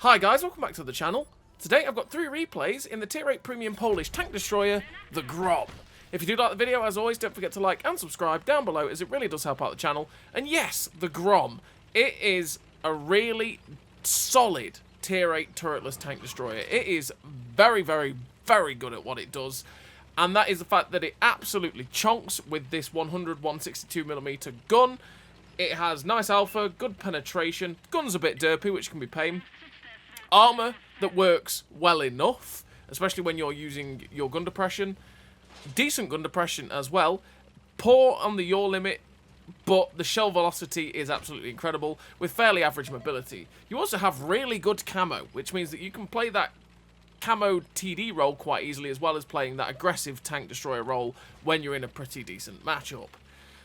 Hi guys, welcome back to the channel. Today I've got 3 replays in the Tier 8 Premium Polish Tank Destroyer, the Grom. If you do like the video, as always, don't forget to like and subscribe down below, as it really does help out the channel. And yes, the Grom. It is a really solid Tier 8 turretless tank destroyer. It is very, very, very good at what it does. And that is the fact that it absolutely chonks with this 162mm gun. It has nice alpha, good penetration, gun's a bit derpy, which can be pain. Armour that works well enough, especially when you're using your gun depression. Decent gun depression as well. Poor on the yaw limit, but the shell velocity is absolutely incredible, with fairly average mobility. You also have really good camo, which means that you can play that camo TD role quite easily, as well as playing that aggressive tank destroyer role when you're in a pretty decent matchup.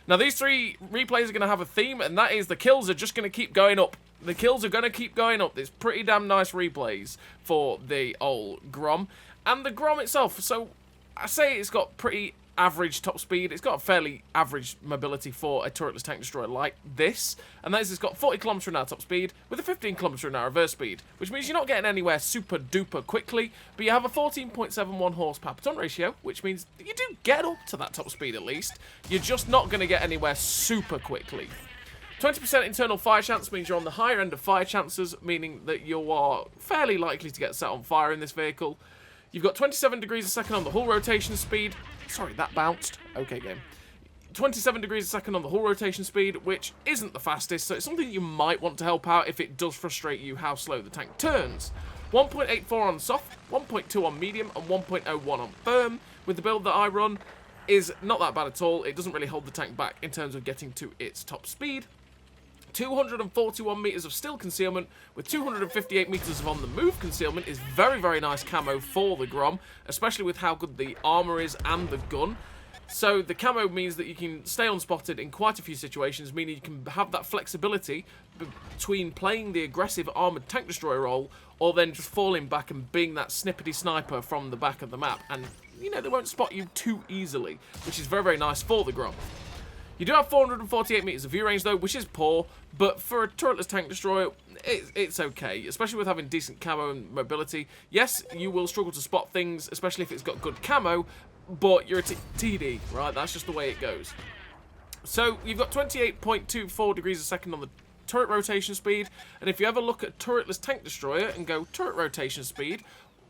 Now, these 3 replays are going to have a theme, and that is the kills are just going to keep going up. The kills are going to keep going up. It's pretty damn nice replays for the old Grom. And the Grom itself, so I say it's got pretty average top speed. It's got a fairly average mobility for a turretless tank destroyer like this. And that is, it's got 40 km/h top speed with a 15 km/h reverse speed, which means you're not getting anywhere super duper quickly, but you have a 14.71 horsepower per ton ratio, which means that you do get up to that top speed at least. You're just not going to get anywhere super quickly. 20% internal fire chance means you're on the higher end of fire chances, meaning that you are fairly likely to get set on fire in this vehicle. You've got 27 degrees a second on the hull rotation speed. Sorry, that bounced. Okay, game. 27 degrees a second on the hull rotation speed, which isn't the fastest, so it's something you might want to help out if it does frustrate you how slow the tank turns. 1.84 on soft, 1.2 on medium, and 1.01 on firm. With the build that I run, is not that bad at all. It doesn't really hold the tank back in terms of getting to its top speed. 241 meters of still concealment with 258 meters of on the move concealment is very, very nice camo for the Grom, especially with how good the armor is and the gun. So the camo means that you can stay unspotted in quite a few situations, meaning you can have that flexibility between playing the aggressive armored tank destroyer role or then just falling back and being that snippety sniper from the back of the map. And, you know, they won't spot you too easily, which is very, very nice for the Grom. You do have 448 meters of view range, though, which is poor, but for a turretless tank destroyer, it's okay, especially with having decent camo and mobility. Yes, you will struggle to spot things, especially if it's got good camo, but you're a TD, right? That's just the way it goes. So, you've got 28.24 degrees a second on the turret rotation speed, and if you ever look at turretless tank destroyer and go turret rotation speed,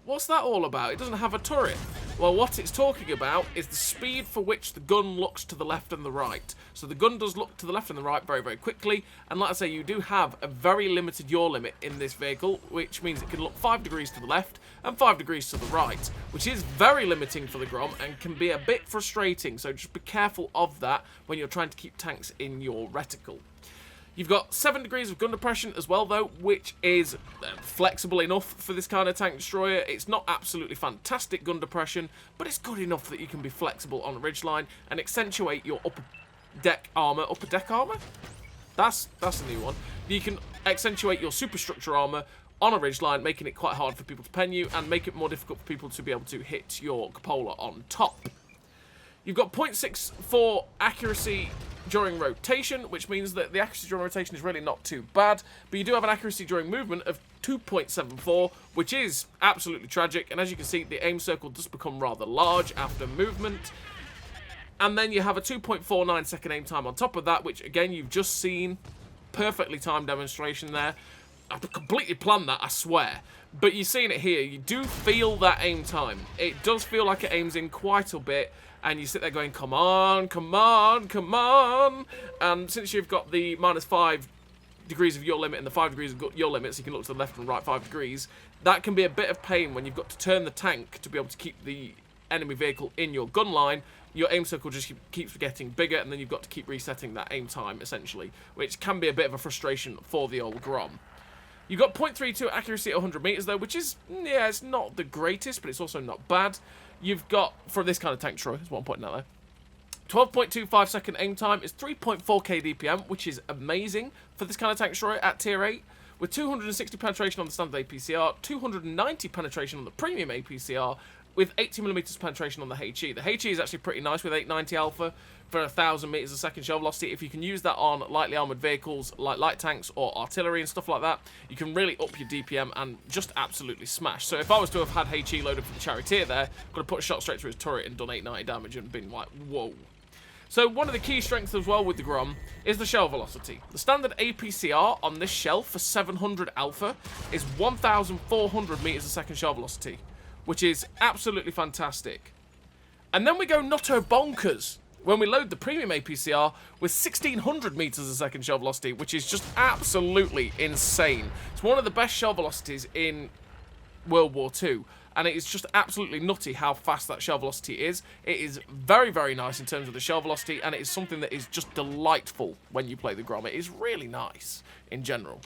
what's that all about? It doesn't have a turret. Well, what it's talking about is the speed for which the gun looks to the left and the right. So the gun does look to the left and the right very, very quickly. And like I say, you do have a very limited yaw limit in this vehicle, which means it can look 5 degrees to the left and 5 degrees to the right, which is very limiting for the Grom and can be a bit frustrating. So just be careful of that when you're trying to keep tanks in your reticle. You've got 7 degrees of gun depression as well, though, which is flexible enough for this kind of tank destroyer. It's not absolutely fantastic gun depression, but it's good enough that you can be flexible on a ridgeline and accentuate your upper deck armor. Upper deck armor? That's a new one. You can accentuate your superstructure armor on a ridgeline, making it quite hard for people to pen you and make it more difficult for people to be able to hit your cupola on top. You've got 0.64 accuracy during rotation, which means that the accuracy during rotation is really not too bad, but you do have an accuracy during movement of 2.74, which is absolutely tragic, and as you can see, the aim circle does become rather large after movement. And then you have a 2.49 second aim time on top of that, which again, you've just seen. Perfectly timed demonstration there. I completely planned that, I swear. But you're seeing it here. You do feel that aim time. It does feel like it aims in quite a bit. And you sit there going, come on, come on, come on. And since you've got the -5 degrees of yaw limit and the 5 degrees of yaw limit, so you can look to the left and right 5 degrees, that can be a bit of pain when you've got to turn the tank to be able to keep the enemy vehicle in your gun line. Your aim circle just keeps getting bigger, and then you've got to keep resetting that aim time, essentially, which can be a bit of a frustration for the old Grom. You've got 0.32 accuracy at 100 meters, though, which is, yeah, it's not the greatest, but it's also not bad. You've got, for this kind of tank destroyer, is what I'm pointing out there, 12.25 second aim time is 3.4k DPM, which is amazing for this kind of tank destroyer at tier 8, with 260 penetration on the standard APCR, 290 penetration on the premium APCR, with 80mm penetration on the HE. The HE is actually pretty nice with 890 alpha for 1,000 meters a second shell velocity. If you can use that on lightly armored vehicles like light tanks or artillery and stuff like that, you can really up your DPM and just absolutely smash. So if I was to have had HE loaded for the charioteer there, could have put a shot straight through his turret and done 890 damage and been like, whoa. So one of the key strengths as well with the Grom is the shell velocity. The standard APCR on this shell for 700 alpha is 1,400 meters a second shell velocity, which is absolutely fantastic. And then we go nutto bonkers when we load the premium APCR with 1,600 meters a second shell velocity, which is just absolutely insane. It's one of the best shell velocities in World War II. And it is just absolutely nutty how fast that shell velocity is. It is very, very nice in terms of the shell velocity, and it is something that is just delightful when you play the Grom. It is really nice in general.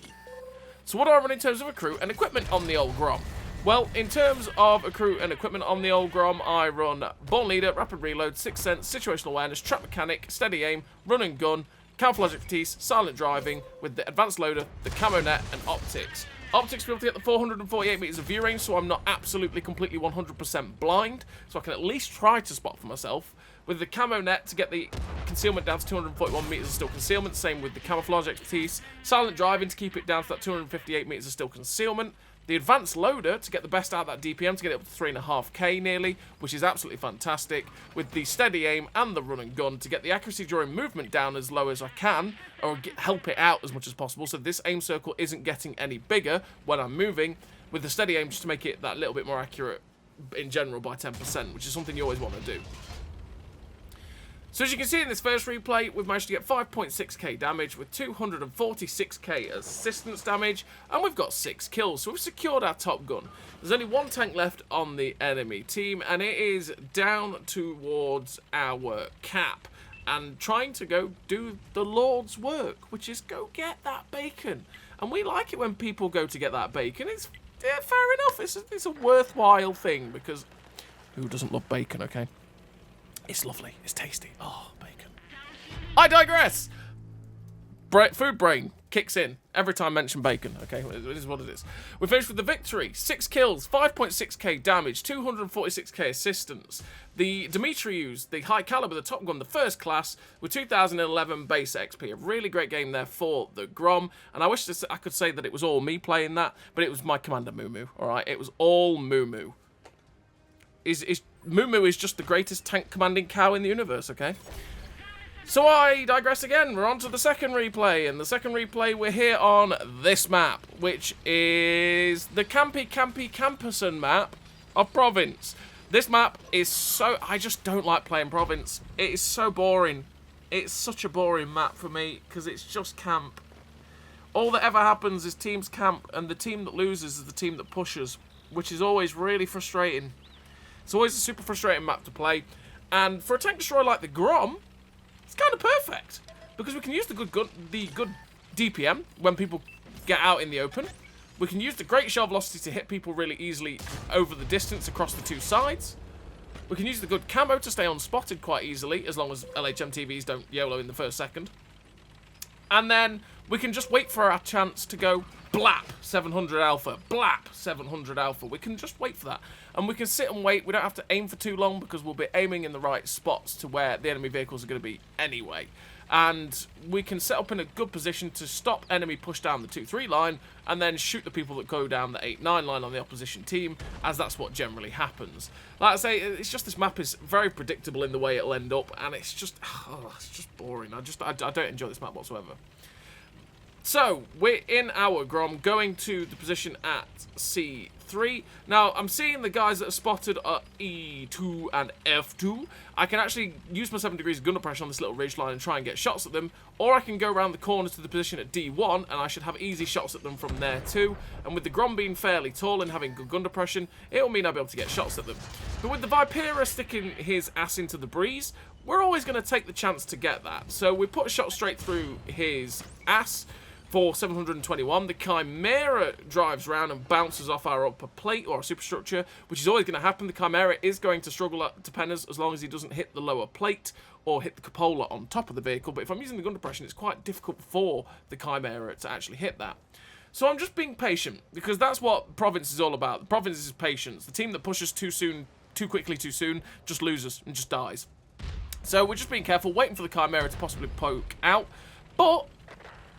So what do I run in terms of accrue and equipment on the old Grom? Well, in terms of accrue and equipment on the old Grom, I run Born Leader, Rapid Reload, Sixth Sense, Situational Awareness, Trap Mechanic, Steady Aim, Run and Gun, Camouflage Expertise, Silent Driving, with the Advanced Loader, the Camo Net, and Optics. Optics be able to get the 448 meters of view range, so I'm not absolutely completely 100% blind, so I can at least try to spot for myself. With the Camo Net to get the concealment down to 241 meters of still concealment, same with the Camouflage Expertise. Silent Driving to keep it down to that 258 meters of still concealment. The Advanced Loader to get the best out of that DPM to get it up to 3.5k nearly, which is absolutely fantastic. With the Steady Aim and the Run and Gun to get the accuracy during movement down as low as I can, or help it out as much as possible, so this aim circle isn't getting any bigger when I'm moving. With the Steady Aim just to make it that little bit more accurate in general by 10%, which is something you always want to do. So as you can see in this first replay, we've managed to get 5.6k damage with 246k assistance damage, and we've got 6 kills, so we've secured our top gun. There's only one tank left on the enemy team, and it is down towards our cap, and trying to go do the Lord's work, which is go get that bacon. And we like it when people go to get that bacon. It's fair enough, it's a worthwhile thing, because who doesn't love bacon, okay? It's lovely. It's tasty. Oh, bacon. I digress. Food brain kicks in every time I mention bacon. Okay, it is what it is. We finished with the victory. 6 kills, 5.6k damage, 246k assistance. The Dimitrius, the high caliber, the top gun, the first class, with 2011 base XP. A really great game there for the Grom. And I wish I could say that it was all me playing that, but it was my Commander Moo. All right, it was all Moo. Moo is just the greatest tank commanding cow in the universe, okay? So I digress again. We're on to the second replay. And the second replay, we're here on this map, which is the Camperson map of Province. This map is so... I just don't like playing Province. It is so boring. It's such a boring map for me, because it's just camp. All that ever happens is teams camp, and the team that loses is the team that pushes, which is always really frustrating. It's always a super frustrating map to play, and for a tank destroyer like the Grom, it's kind of perfect, because we can use the good DPM when people get out in the open. We can use the great shell velocity to hit people really easily over the distance across the two sides. We can use the good camo to stay unspotted quite easily, as long as LHMTVs don't YOLO in the first second. And then we can just wait for our chance to go blap 700 alpha, blap 700 alpha. We can just wait for that. And we can sit and wait. We don't have to aim for too long, because we'll be aiming in the right spots to where the enemy vehicles are going to be anyway. And we can set up in a good position to stop enemy push down the 2-3 line, and then shoot the people that go down the 8-9 line on the opposition team, as that's what generally happens. Like I say, it's just this map is very predictable in the way it'll end up, and it's just boring. I don't enjoy this map whatsoever. So, we're in our Grom, going to the position at C3. Now, I'm seeing the guys that are spotted at E2 and F2. I can actually use my 7 degrees of gunner pressure on this little ridge line and try and get shots at them. Or I can go around the corner to the position at D1, and I should have easy shots at them from there too. And with the Grom being fairly tall and having good gun depression, it'll mean I'll be able to get shots at them. But with the Vipera sticking his ass into the breeze, we're always going to take the chance to get that. So we put a shot straight through his ass. For 721, the Chimera drives round and bounces off our upper plate or our superstructure, which is always going to happen. The Chimera is going to struggle to pen us as long as he doesn't hit the lower plate or hit the cupola on top of the vehicle. But if I'm using the gun depression, it's quite difficult for the Chimera to actually hit that. So I'm just being patient, because that's what Province is all about. The Province is patience. The team that pushes too soon too quickly, too soon, just loses and just dies. So we're just being careful, waiting for the Chimera to possibly poke out. But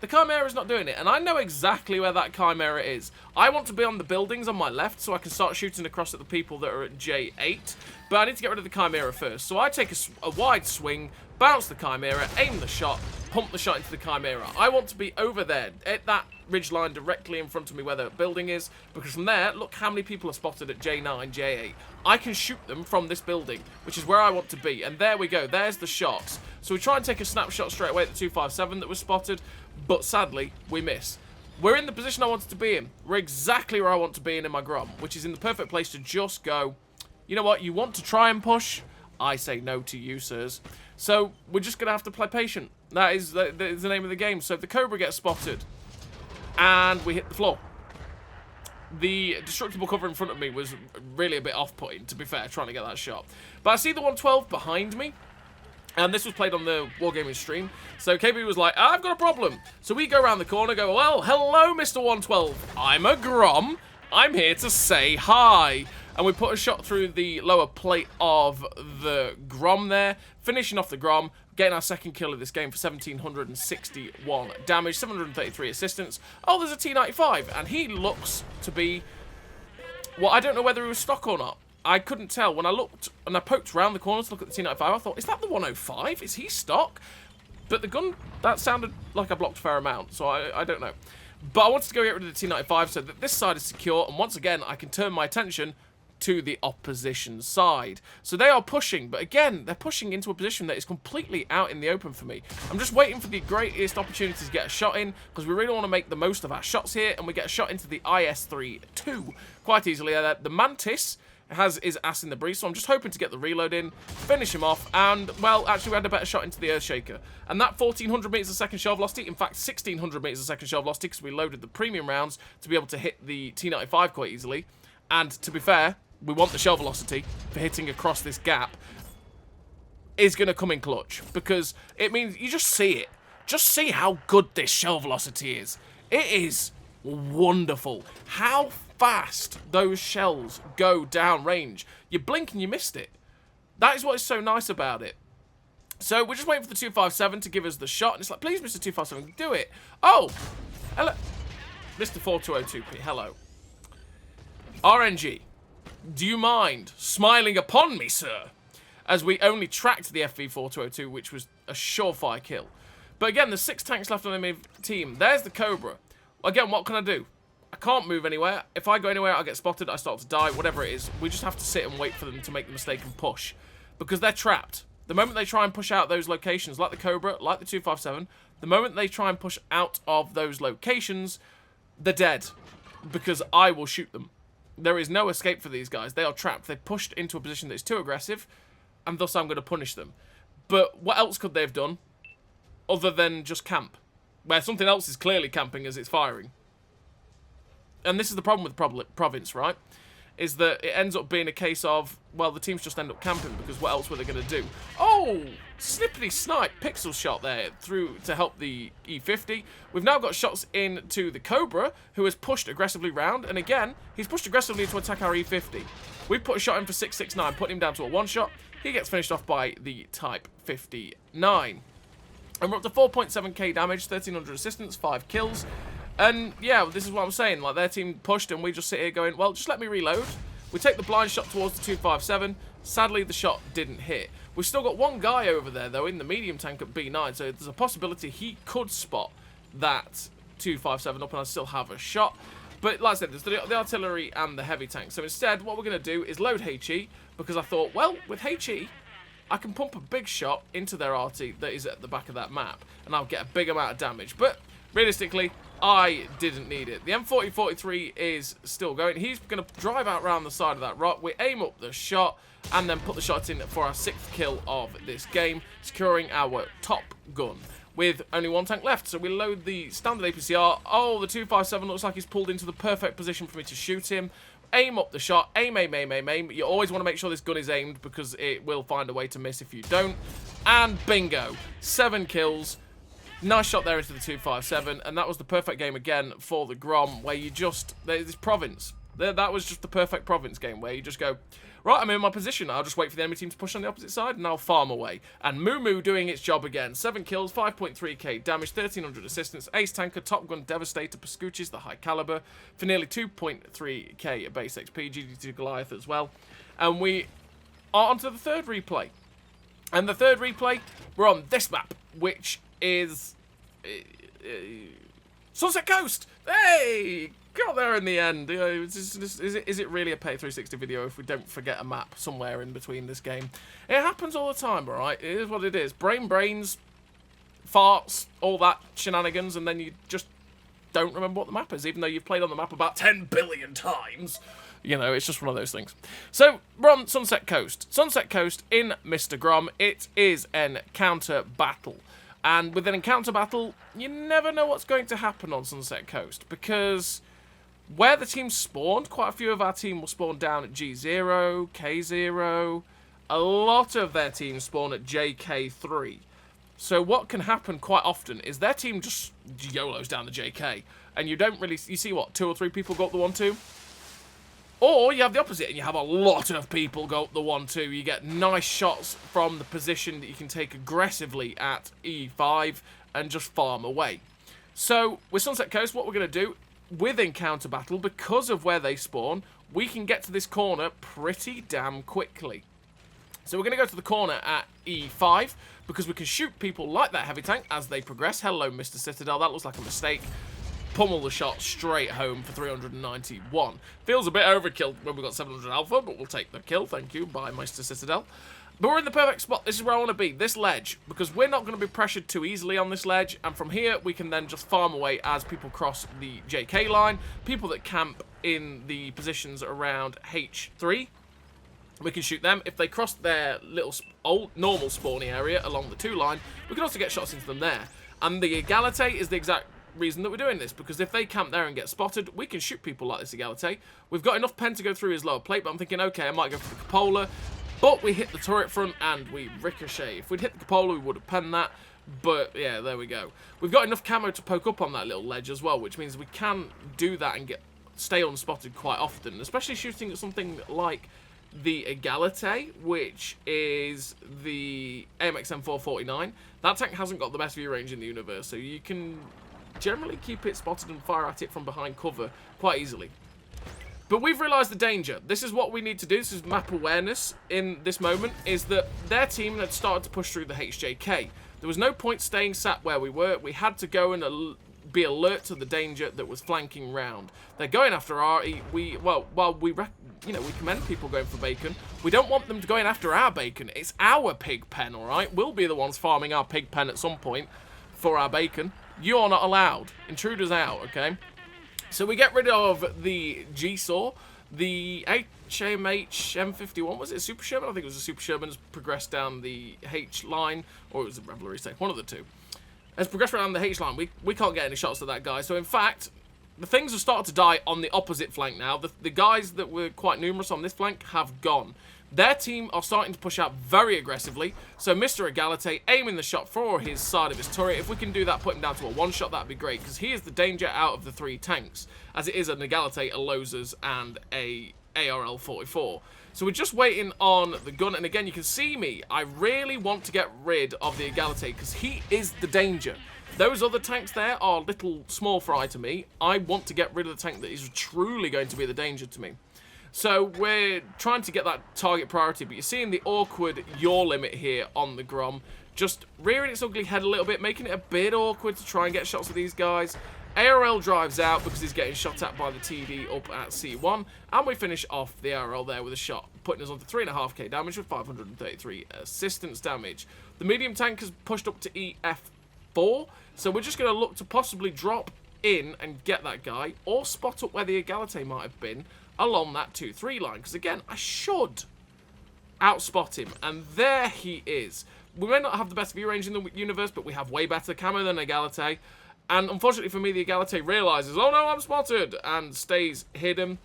the Chimera's not doing it, and I know exactly where that Chimera is. I want to be on the buildings on my left so I can start shooting across at the people that are at J8, but I need to get rid of the Chimera first. So I take a wide swing, bounce the Chimera, aim the shot, pump the shot into the Chimera. I want to be over there, at that ridgeline directly in front of me where the building is, because from there, look how many people are spotted at J9, J8. I can shoot them from this building, which is where I want to be, and there we go, there's the shots. So we try and take a snapshot straight away at the 257 that was spotted, but sadly, we miss. We're in the position I wanted to be in. We're exactly where I want to be in my Grom, which is in the perfect place to just go, you know what, you want to try and push? I say no to you, sirs. So we're just going to have to play patient. That is the name of the game. So if the Cobra gets spotted and we hit the floor, the destructible cover in front of me was really a bit off-putting, to be fair, trying to get that shot. But I see the 112 behind me, and this was played on the Wargaming stream. So KB was like, I've got a problem. So we go around the corner, go, well, hello, Mr. 112. I'm a Grom. I'm here to say hi. And we put a shot through the lower plate of the Grom there, finishing off the Grom, getting our second kill of this game for 1,761 damage, 733 assistance. Oh, there's a T95, and he looks to be... Well, I don't know whether he was stock or not. I couldn't tell. When I looked and I poked around the corner to look at the T95, I thought, is that the 105? Is he stock? But the gun, that sounded like I blocked a fair amount, so I don't know. But I wanted to go get rid of the T95 so that this side is secure, and once again, I can turn my attention to the opposition side. So they are pushing, but again, they're pushing into a position that is completely out in the open for me. I'm just waiting for the greatest opportunity to get a shot in, because we really want to make the most of our shots here, and we get a shot into the IS-3-2 quite easily. The Mantis has his ass in the breeze, so I'm just hoping to get the reload in, finish him off, and, well, actually we had a better shot into the Earthshaker. And that 1,400 meters a second shell velocity, in fact 1,600 meters a second shell velocity, because we loaded the premium rounds to be able to hit the T95 quite easily. And to be fair, we want the shell velocity for hitting across this gap, is going to come in clutch, because it means you just see it. Just see how good this shell velocity is. It is wonderful. How fast those shells go down range. You blink and you missed it. That is what is so nice about it. So we're just waiting for the 257 to give us the shot, and it's like, please, Mr. 257, do it. Oh, hello. Mr. 4202P, hello. RNG. Do you mind smiling upon me, sir? As we only tracked the FV4202, which was a surefire kill. But again, there's 6 tanks left on the team. There's the Cobra. Again, what can I do? I can't move anywhere. If I go anywhere, I get spotted, I start to die, whatever it is. We just have to sit and wait for them to make the mistake and push. Because they're trapped. The moment they try and push out those locations, like the Cobra, like the 257, the moment they try and push out of those locations, they're dead. Because I will shoot them. There is no escape for these guys. They are trapped. They've pushed into a position that is too aggressive, and thus I'm going to punish them. But what else could they have done other than just camp? Where something else is clearly camping as it's firing. And this is the problem with Province, right? Is that it ends up being a case of, well, the teams just end up camping, because what else were they going to do? Oh! Snippety snipe pixel shot there through to help the E50. We've now got shots into the Cobra, who has pushed aggressively round, and again, he's pushed aggressively to attack our E50. We've put a shot in for 669, putting him down to a one-shot. He gets finished off by the Type 59. And we're up to 4.7k damage, 1,300 assistance, 5 kills. And yeah, this is what I'm saying, like their team pushed and we just sit here going, well, just let me reload. We take the blind shot towards the 257. Sadly, the shot didn't hit. We've still got one guy over there, though, in the medium tank at B9, so there's a possibility he could spot that 257 up and I still have a shot. But like I said, there's the artillery and the heavy tank. So instead, what we're going to do is load HE, because I thought, well, with HE, I can pump a big shot into their RT that is at the back of that map, and I'll get a big amount of damage. But realistically, I didn't need it. The M4043 is still going. He's going to drive out around the side of that rock. We aim up the shot and then put the shots in for our 6th kill of this game, securing our top gun with only one tank left. So we load the standard APCR. Oh, the 257 looks like he's pulled into the perfect position for me to shoot him. Aim up the shot. Aim, aim, aim, aim, aim. You always want to make sure this gun is aimed, because it will find a way to miss if you don't. And bingo. 7 kills. Nice shot there into the 257, and that was the perfect game again for the Grom, where you just, there's this Province. That was just the perfect province game where you just go, right, I'm in my position. I'll just wait for the enemy team to push on the opposite side, and I'll farm away. And Moo doing its job again. 7 kills, 5.3k damage, 1300 assistance, ace tanker, top gun, devastator, Pascucci's the high caliber, for nearly 2.3k base XP, GD2 Goliath as well. And we are onto the third replay. And the third replay, we're on this map, which is Sunset Coast. Hey, got there in the end. Is it really a Pay 360 video if we don't forget a map somewhere in between this game? It happens all the time, alright? It is what it is. Brains, farts, all that shenanigans, and then you just don't remember what the map is, even though you've played on the map about 10 billion times. You know, it's just one of those things. So, we're on Sunset Coast. Sunset Coast in Mr. Grom. It is an encounter battle. And with an encounter battle, you never know what's going to happen on Sunset Coast. Because where the team spawned, quite a few of our team will spawn down at G0, K0. A lot of their team spawn at JK3. So what can happen quite often is their team just YOLOs down the JK. And you don't really... You see what? 2 or 3 people go up the 1-2? Or you have the opposite, and you have a lot of people go up the 1-2. You get nice shots from the position that you can take aggressively at E5 and just farm away. So, with Sunset Coast, what we're going to do, with Encounter Battle, because of where they spawn, we can get to this corner pretty damn quickly. So we're going to go to the corner at E5, because we can shoot people like that heavy tank as they progress. Hello, Mr. Citadel, that looks like a mistake. Pummel the shot straight home for 391. Feels a bit overkill when we got 700 alpha, but we'll take the kill, thank you, by Mr. Citadel. But we're in the perfect spot. This is where I want to be, this ledge, because we're not going to be pressured too easily on this ledge, and from here we can then just farm away as people cross the JK line, people that camp in the positions around H3. We can shoot them. If they cross their little old normal spawny area along the 2 line, we can also get shots into them there. And the Egalite is the exact reason that we're doing this, because if they camp there and get spotted, we can shoot people like this Egalite. We've got enough pen to go through his lower plate, but I'm thinking, okay, I might go for the cupola, but we hit the turret front and we ricochet. If we'd hit the cupola, we would have penned that, but yeah, there we go. We've got enough camo to poke up on that little ledge as well, which means we can do that and stay unspotted quite often, especially shooting at something like the Egalite, which is the AMX M449. That tank hasn't got the best view range in the universe, so you can generally keep it spotted and fire at it from behind cover quite easily. But we've realised the danger. This is what we need to do. This is map awareness in this moment, is that their team had started to push through the HJK. There was no point staying sat where we were. We had to go and be alert to the danger that was flanking round. They're going after RE. While we commend people going for bacon, we don't want them going after our bacon. It's our pig pen, alright? We'll be the ones farming our pig pen at some point for our bacon. You're not allowed. Intruders out, okay? So we get rid of the G-Saw. The HMH M51, was it a Super Sherman? I think it was a Super Sherman. Has progressed down the H line, or it was a Revelry Tank, one of the two. Has progressed around the H line. We can't get any shots at that guy. So in fact, the things have started to die on the opposite flank now. The guys that were quite numerous on this flank have gone. Their team are starting to push out very aggressively. So Mr. Egalite aiming the shot for his side of his turret. If we can do that, put him down to a 1-shot, that'd be great, because he is the danger out of the 3 tanks, as it is an Egalite, a Losers, and a ARL-44. So we're just waiting on the gun, and again, you can see me. I really want to get rid of the Egalite, because he is the danger. Those other tanks there are little small fry to me. I want to get rid of the tank that is truly going to be the danger to me. So we're trying to get that target priority, but you're seeing the awkward yaw limit here on the Grom, just rearing its ugly head a little bit, making it a bit awkward to try and get shots of these guys. ARL drives out because he's getting shot at by the TD up at C1, and we finish off the ARL there with a shot, putting us on to 3.5k damage with 533 assistance damage. The medium tank has pushed up to EF4, so we're just going to look to possibly drop in and get that guy, or spot up where the Egalite might have been, along that 2-3 line, because again, I should outspot him, and there he is. We may not have the best view range in the universe, but we have way better camo than Egalite, and unfortunately for me, the Egalite realises, oh no, I'm spotted, and stays hidden,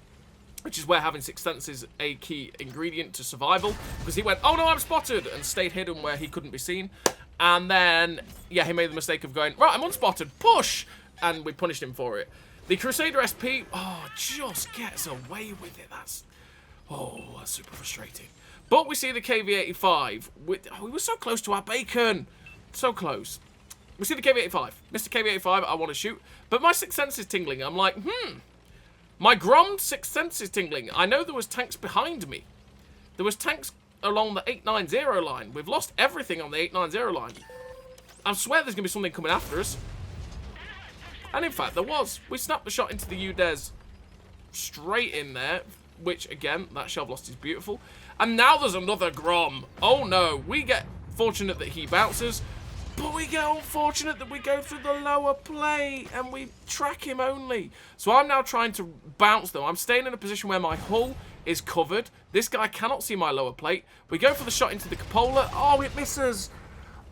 which is where having 6th sense is a key ingredient to survival, because he went, oh no, I'm spotted, and stayed hidden where he couldn't be seen, and then, yeah, he made the mistake of going, right, I'm unspotted, push, and we punished him for it. The Crusader SP, oh, just gets away with it. That's super frustrating. But we see the KV-85. We were so close to our bacon. So close. We see the KV-85. Mr. KV-85, I want to shoot. But my sixth sense is tingling. I'm like, My Grom sixth sense is tingling. I know there was tanks behind me. There was tanks along the 890 line. We've lost everything on the 890 line. I swear there's going to be something coming after us. And in fact, there was. We snapped the shot into the UDES straight in there. Which, again, that shell velocity is beautiful. And now there's another Grom. Oh no, we get fortunate that he bounces. But we get unfortunate that we go through the lower plate and we track him only. So I'm now trying to bounce though. I'm staying in a position where my hull is covered. This guy cannot see my lower plate. We go for the shot into the cupola. Oh, it misses.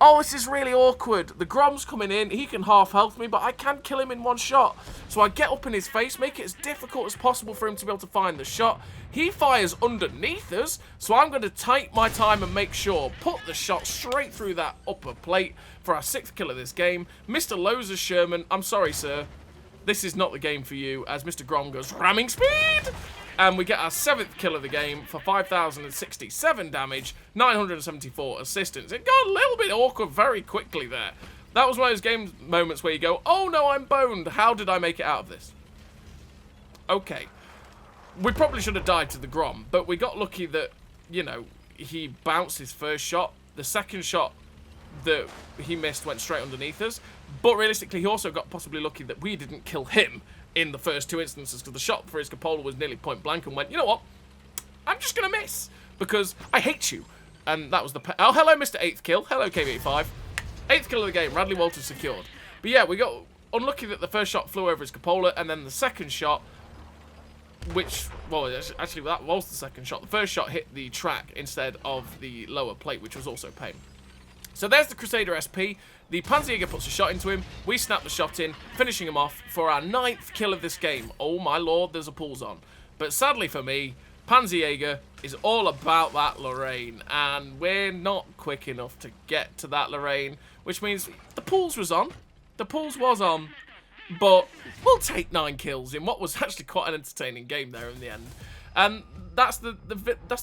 Oh, this is really awkward. The Grom's coming in. He can half health me, but I can kill him in one shot. So I get up in his face, make it as difficult as possible for him to be able to find the shot. He fires underneath us, so I'm going to take my time and make sure. Put the shot straight through that upper plate for our 6th kill of this game. Mr. Loza Sherman, I'm sorry, sir. This is not the game for you, as Mr. Grom goes ramming speed. And we get our 7th kill of the game for 5,067 damage, 974 assistance. It got a little bit awkward very quickly there. That was one of those game moments where you go, oh no, I'm boned. How did I make it out of this? Okay. We probably should have died to the Grom, but we got lucky that, you know, he bounced his first shot. The second shot that he missed went straight underneath us. But realistically, he also got possibly lucky that we didn't kill him in the first 2 instances, because the shot for his cupola was nearly point blank and went, you know what? I'm just going to miss because I hate you. And that was the... Oh, hello, Mr. 8th kill. Hello, KV-85. 8th kill of the game. Radley Walters secured. But yeah, we got unlucky that the first shot flew over his cupola, and then the second shot, which... Well, actually, that was the second shot. The first shot hit the track instead of the lower plate, which was also pain. So there's the Crusader SP. The Panzerjäger puts a shot into him. We snap the shot in, finishing him off for our 9th kill of this game. Oh my lord, there's a pulse on. But sadly for me, Panzerjäger is all about that Lorraine. And we're not quick enough to get to that Lorraine, which means the pulse was on. The pulse was on. But we'll take 9 kills in what was actually quite an entertaining game there in the end. And that's the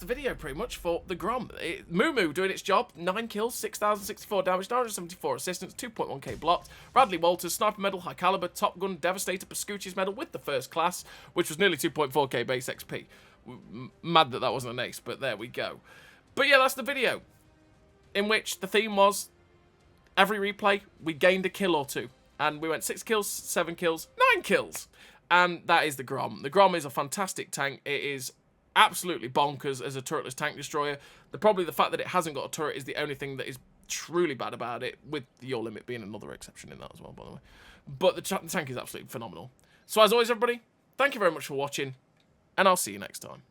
video pretty much for the Grom. Moo doing its job. 9 kills, 6,064 damage, 974 assistance, 2.1k blocked. Radley Walters, Sniper Medal, High Caliber, Top Gun, Devastator, Pascucci's Medal with the first class, which was nearly 2.4k base XP. Mad that wasn't an ace, but there we go. But yeah, that's the video. In which the theme was, every replay, we gained a kill or 2. And we went 6 kills, 7 kills, 9 kills. And that is the Grom. The Grom is a fantastic tank. It is absolutely bonkers as a turretless tank destroyer. Probably the fact that it hasn't got a turret is the only thing that is truly bad about it, with the Your Limit being another exception in that as well, by the way. But the tank is absolutely phenomenal. So as always, everybody, thank you very much for watching, and I'll see you next time.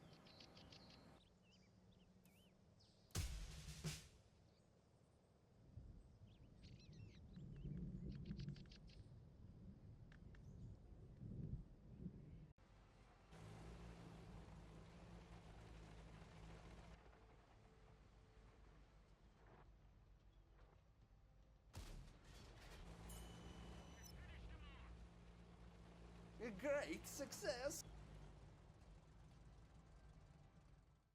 A great success!